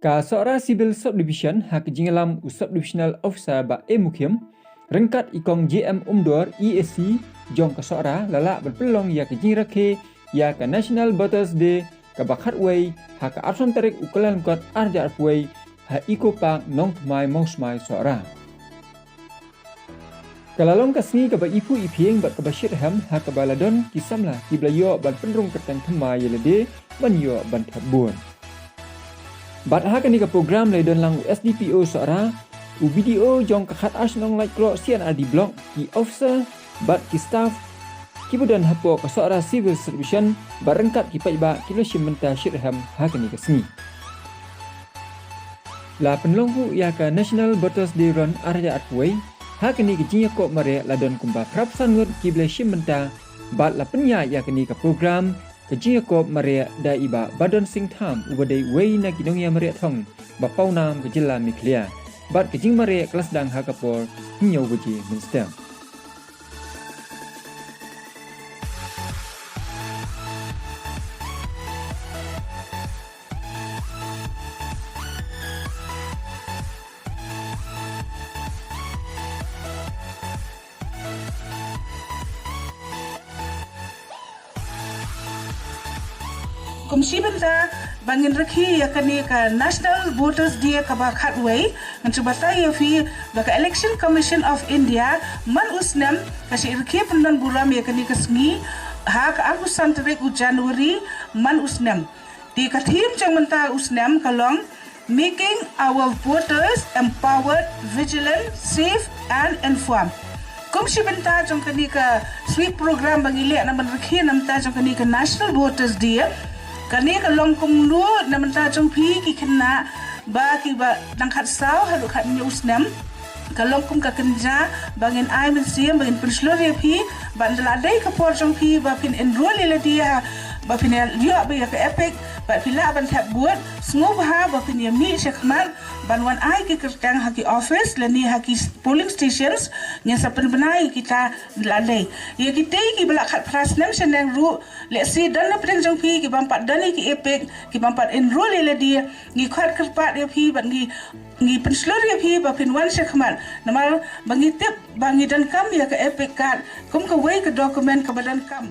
Ka seorang civil subdivision hak jingalam subdivisional officer ba mukim rengkat ikong JM Umdor EAC jong ka seorang lala berpelong ya ke jingrake ya ka National Voters Day ka bakhatway hak arson tarik ukulan kot arja arpway ha iko pang nong mai mongsmai seorang. Kalalong kasni ka ba ipu ipieng bat ka ba shirham hak ka baladon kisamla kiblayo ban pendrung ketang thmai yelede ban yo ban thabun. Bat hak ni ka program laidon lang SDPO seorang u video jong ka khat as nong like klo CNRD block ki officer bat ki staff ki budan hapo ka seorang civil service barengkat ki paiba ki lo shimenta shirham hak ni kasni. La penlonghu ya ka National Voters Day run arja atway hak ni kijinya ko mare ladon kumba krap sanut ki ble shimenta bat la penya ya ka ni ka program kijinya ko mare da iba badon sing tham ubadai wei na kidong ya mare thong ba paunam ke jilla miklia bat kijing mare kelas dang hakapor nyau buji minster. Komisi benda bangin rakhi yakani ka National Voters Day ka ba khatway ngcubata yafi baka Election Commission of India man usnam kasi irkhe pendan buram yakani kasngi ha ka agusan tarik u January man usnam di ka thim changmenta usnam kalong making our voters empowered, vigilant, safe and informed. Komisi benda jongkani ka sweep program bangile na man rakhi namta jongkani ka National Voters Day kani ka long kum lu namanta jong phi ki khna ba ki ba dang khat saw halu khat news nam ka long kum ka kenja bangin ai men sim bangin penslore phi ban la dai ka por jong phi ba pin enroll le dia ba pin yo ba ka epic ba pila ban thap buat sngo ba ba pin mi shekman ban wan ai ki kertang haki office lani haki polling stations nya sapen benai kita la dai ye ki tei ki bala khat prasnam senang ru le si dan na preng jong phi ki bampat dani ki epic ki bampat enroll le dia ngi khat kerpat ye phi ban ngi penslor ye phi ba pin wan shekman namal bangi tip bangi dan kam ya ka epic card kum ka wei ka document ka badan kam.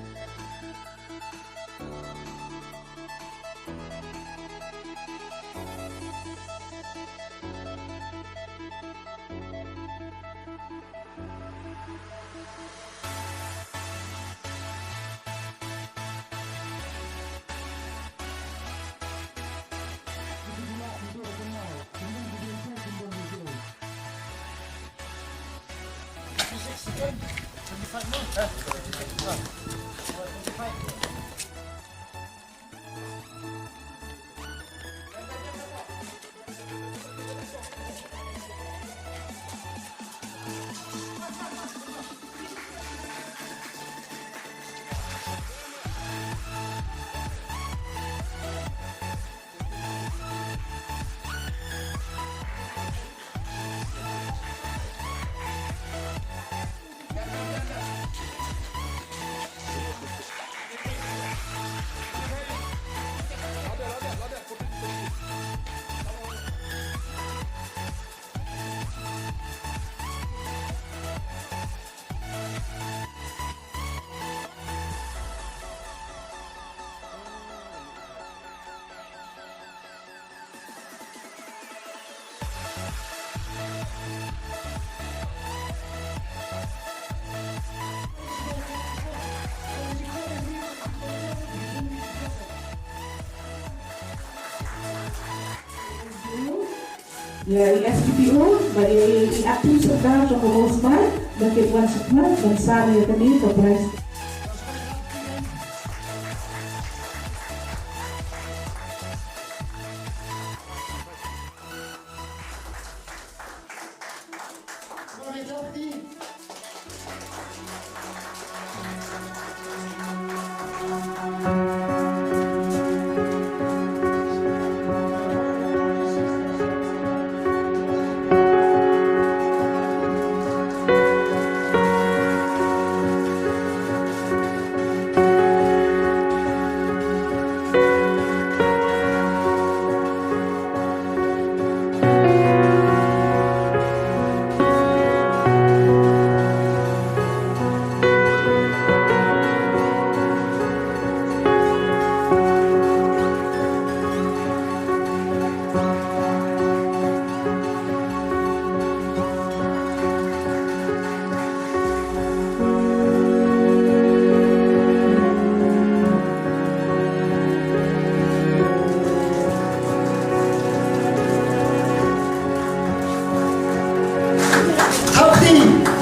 Ya, SDPO bagi aktif serta Joko Osman bagi Puan Sukma dan saya tadi Kapolres.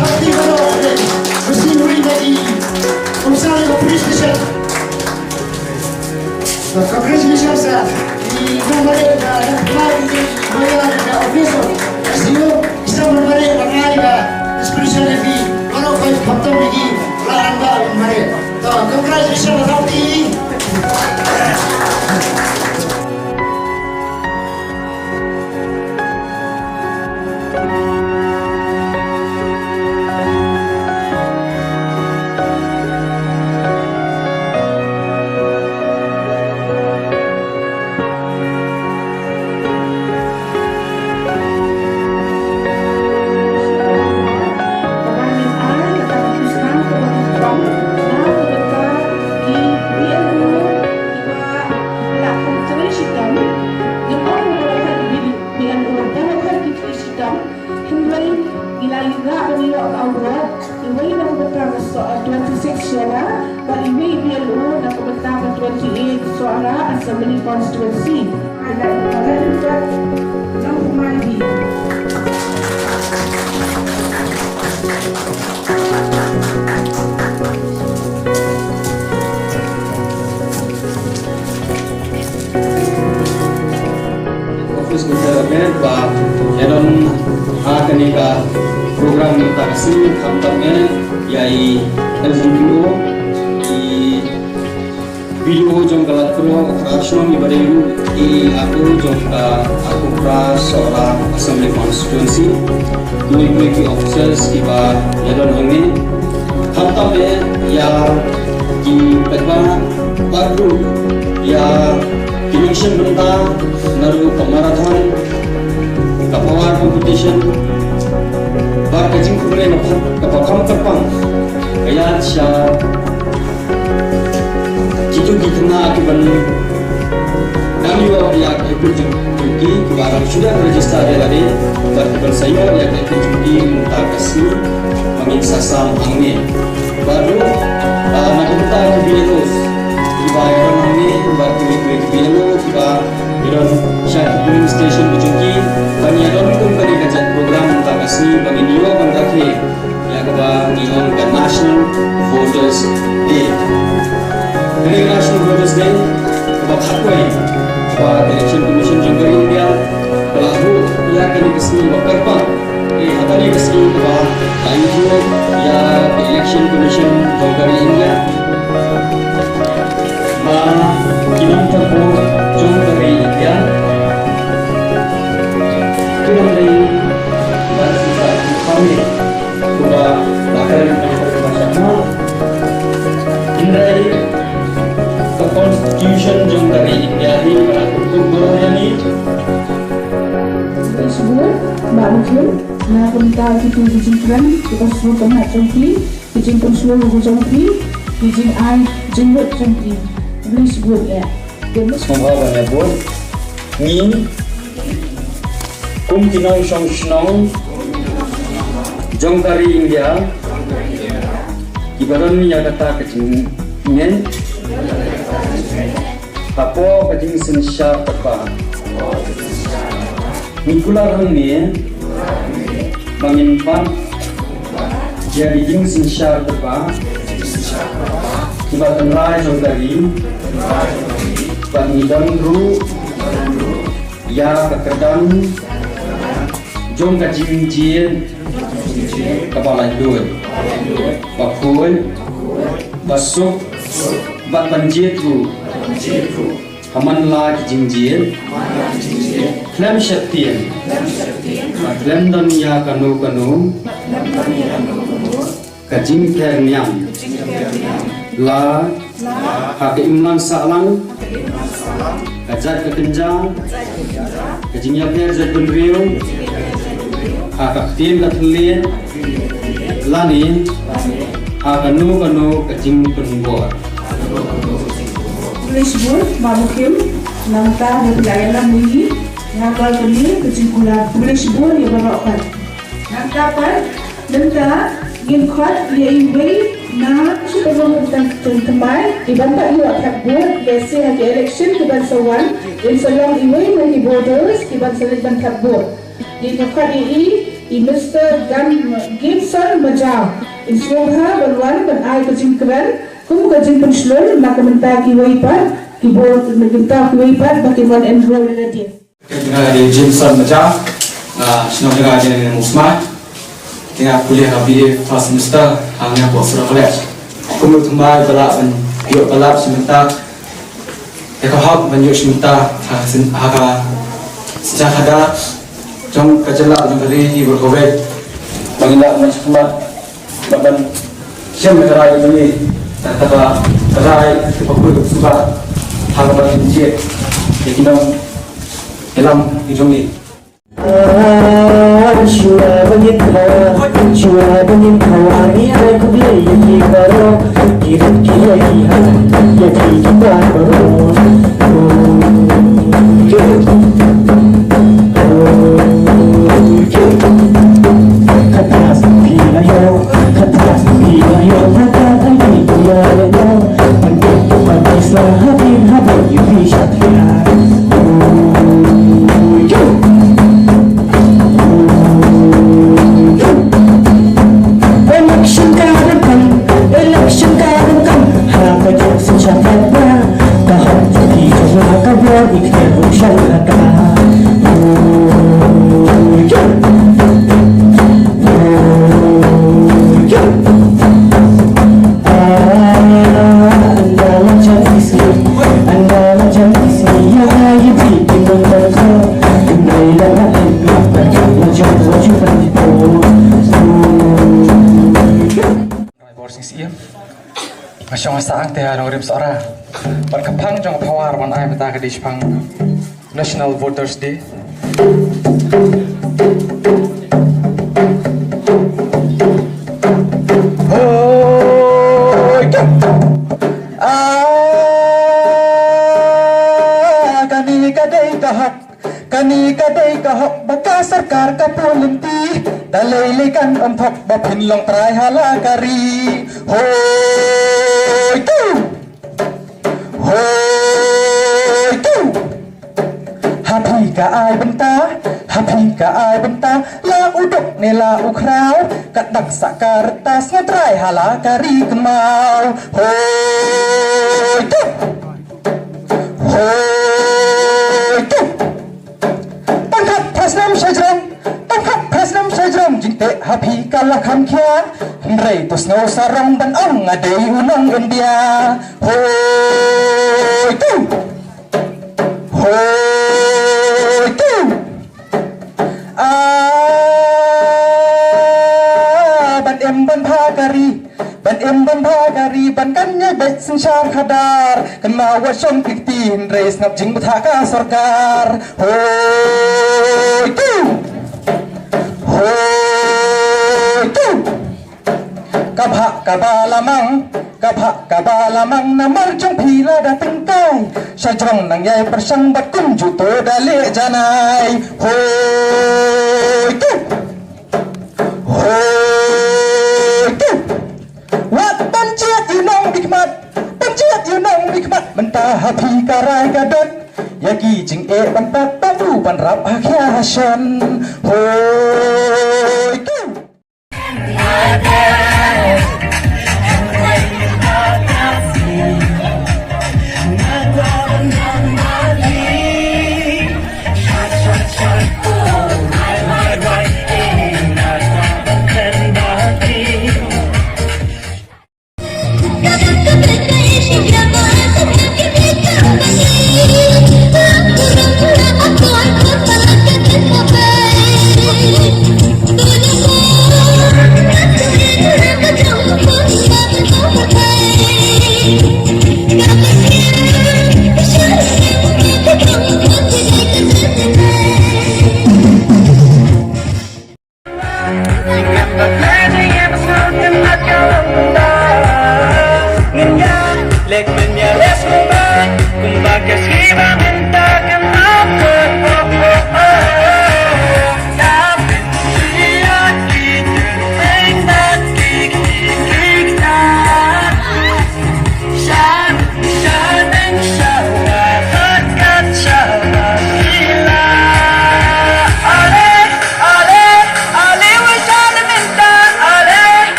Sakti Baro, Mesinuri dari Komisaris Appreciation. Congratulations, sir. Di Namare dan Kelari Bayar dan Officer. SDO bisa berbalik dengan inspiration lebih. Kalau kau patut lagi, laran bal Namare. Congratulations, Sakti. Assembly Constituency. Office Development và Yaron Akanika program taksi kampanye yai LGBTO di video jong kalat pro operasional ibaderu di aku jong aku pra seorang assembly constituency dua officers iba Yaron Hangi kampanye ya di pedba baru ya election benda naru marathon kapawar competition bar kajing kumre kapakam terpang kaya sya jitu dikena akiban namiwa ya ikut jumpi barang sudah register dari berkeban saya yang ikut jumpi muntakasi mangin sasam angin baru nakita kebilos dibayar angin berkebilo tiba iron syak union station bujungi bani adon company kajat program muntakasi bagi niwa bangkake ya kaba ngion ke National Voters Day. Ini National Voters Day kaba khakwai kaba election commission jangkari India balahu ya kani kesni wakarpa hatani kesni kaba IU ya election commission jangkari India ba kinam thakbo jangkari India kinamai dan sisa kami kaba bakal bersama Indrai the Constitution jangkari India ini untuk berani Tersebut, Mbak Mungkin, na punta kita dijingkan, kita semua kena jengki, dijingkan semua jengki, dijingkan jenggot jengki. Boleh sebut ya. Semua menyebut ni kumtinong songsinong jangkari India ibaran ya kata kecingen apo kajing sensyar tepa Nikular hangni bangin pan jadi jing sensyar tepa kibatan rai jangkari bangidan ru ya kekedang jong kajing jien kepala dua bakul basuk bat banjir ru haman la jingjien klem syatian klem dan ya kanu kajing kerniam la hake imlan salang kajat kekenjang kajing ya per zat benriu haka tim lathlien lani kanu kajing penbor Boleh sebut, Mbak Mungkin, langkah dan pelayanan ini, nakal kini kesimpulan. Boleh sebut, ya bapak. Langkah apa? Langkah, ingin kuat, ia ingin na sebelum tempat dibantak ia akan buat biasa hari election di bangsawan dan selang iwe bagi voters di bangsa bantak buat. Di tempat ini Mr. Gibson Majau. Insyaallah berwan berai kejingkran, kum kejing penslun maka mentaki waipat, kibor mentaki waipat bagaimana enroll relatif. Dengan di Jameson Majah, senang dengan di Musma, dengan kuliah BA first semester, hanya Oxford College. Kumul tumai balap dan yuk balap sementara, ekahak banyak sementara, agak sejak ada, jom kejelak jom kali berkovet, banyak macam macam siapa kerai ini, kata kerai kepukul suka, hal macam ni, kita dalam hidup ni. Shua banyak kawani aku beli yang baru kirim kirim jadi kita baru katas pilayo kata ini dia yo pandai selahatin habis you bisa election kadang kan haka joksin syafata tahap jadi jumlah kabar ikhtiar usaha kata anda macam isi yang ayu di timur kau kembali lagi macam wajib Masyong saang teh ada orang seorang berkepang jong pawar wan ay mata ke Jepang National Voters Day. Kani kadai kahok baka sarkar kapulinti dalilikan ontok bapin long try halakari hoy tu happy ka ai benta la udok ne la ukraw kadak sakar tas ngetrai halakari kemau hoy tu Presnam sajram jinte happy kalah kamkia Rei tos no sarong dan ong adai unang India Hoi tu ban em ban bhagari ban kanya bet sinshar khadar kan mawa shom piktin reis ngap jing buthaka sarkar hoi tu kabha kabalamang namar jong phila datang kai sajrong nang yai persang bat kum juto dale janai hoi tu wat panciat yunong bikmat mentah happy karai gadot yagi jing e ban pat babu ban rap akhya hasan hoi